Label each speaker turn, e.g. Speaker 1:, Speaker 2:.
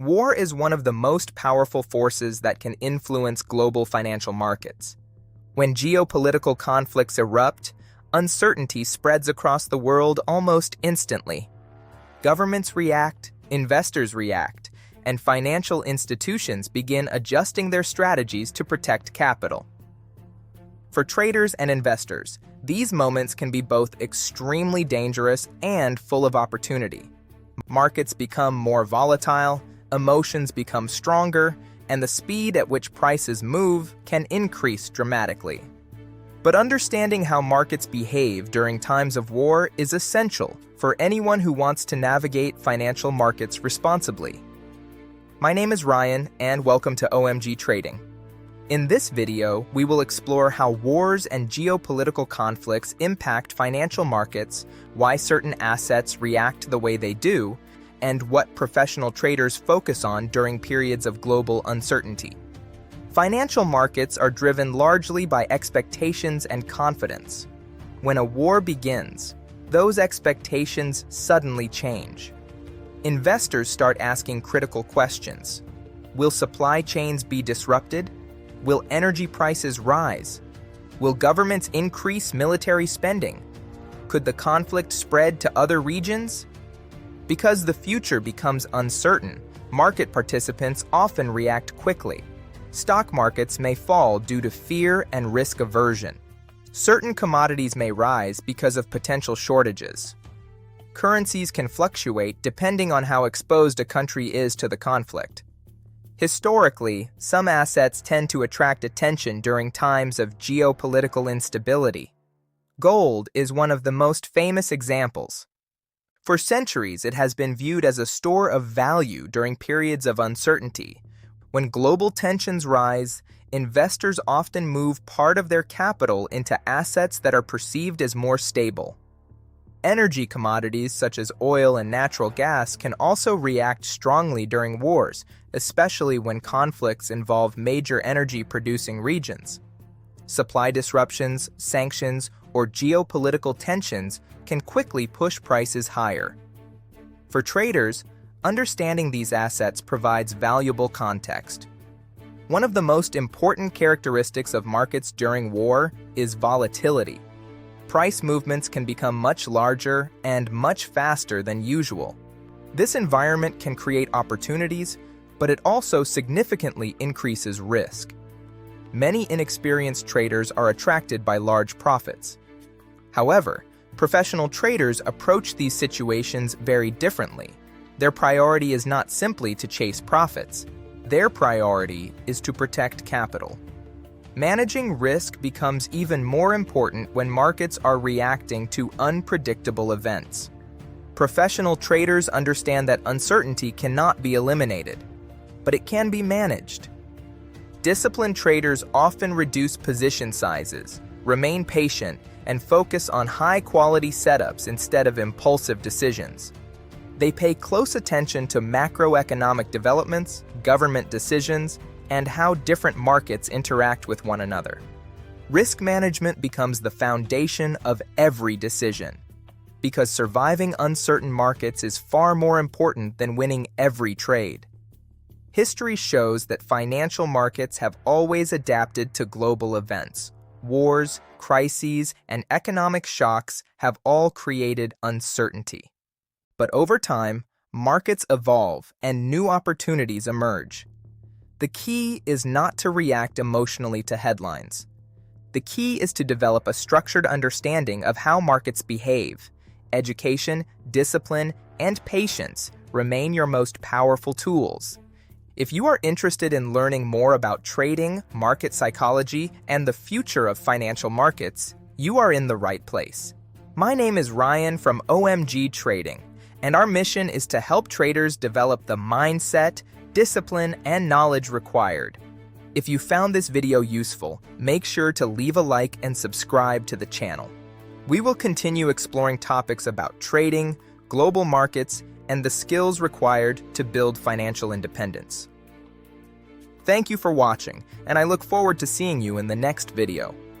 Speaker 1: War is one of the most powerful forces that can influence global financial markets. When geopolitical conflicts erupt, uncertainty spreads across the world almost instantly. Governments react, investors react, and financial institutions begin adjusting their strategies to protect capital. For traders and investors, these moments can be both extremely dangerous and full of opportunity. Markets become more volatile, emotions become stronger, and the speed at which prices move can increase dramatically. But understanding how markets behave during times of war is essential for anyone who wants to navigate financial markets responsibly. My name is Ryan, and welcome to O.M.G. Trading. In this video, we will explore how wars and geopolitical conflicts impact financial markets, why certain assets react the way they do, and what professional traders focus on during periods of global uncertainty. Financial markets are driven largely by expectations and confidence. When a war begins, those expectations suddenly change. Investors start asking critical questions. Will supply chains be disrupted? Will energy prices rise? Will governments increase military spending? Could the conflict spread to other regions? Because the future becomes uncertain, market participants often react quickly. Stock markets may fall due to fear and risk aversion. Certain commodities may rise because of potential shortages. Currencies can fluctuate depending on how exposed a country is to the conflict. Historically, some assets tend to attract attention during times of geopolitical instability. Gold is one of the most famous examples. For centuries, it has been viewed as a store of value during periods of uncertainty. When global tensions rise, investors often move part of their capital into assets that are perceived as more stable. Energy commodities such as oil and natural gas can also react strongly during wars, especially when conflicts involve major energy-producing regions. Supply disruptions, sanctions, or geopolitical tensions can quickly push prices higher. For traders, understanding these assets provides valuable context. One of the most important characteristics of markets during war is volatility. Price movements can become much larger and much faster than usual. This environment can create opportunities, but it also significantly increases risk. Many inexperienced traders are attracted by large profits. However, professional traders approach these situations very differently. Their priority is not simply to chase profits. Their priority is to protect capital. Managing risk becomes even more important when markets are reacting to unpredictable events. Professional traders understand that uncertainty cannot be eliminated, but it can be managed. Disciplined traders often reduce position sizes, remain patient, and focus on high-quality setups instead of impulsive decisions. They pay close attention to macroeconomic developments, government decisions, and how different markets interact with one another. Risk management becomes the foundation of every decision, because surviving uncertain markets is far more important than winning every trade. History shows that financial markets have always adapted to global events. Wars, crises, and economic shocks have all created uncertainty. But over time, markets evolve and new opportunities emerge. The key is not to react emotionally to headlines. The key is to develop a structured understanding of how markets behave. Education, discipline, and patience remain your most powerful tools. If you are interested in learning more about trading, market psychology, and the future of financial markets, you are in the right place. My name is Ryan from O.M.G. Trading, and our mission is to help traders develop the mindset, discipline, and knowledge required. If you found this video useful, make sure to leave a like and subscribe to the channel. We will continue exploring topics about trading, global markets, and the skills required to build financial independence. Thank you for watching, and I look forward to seeing you in the next video.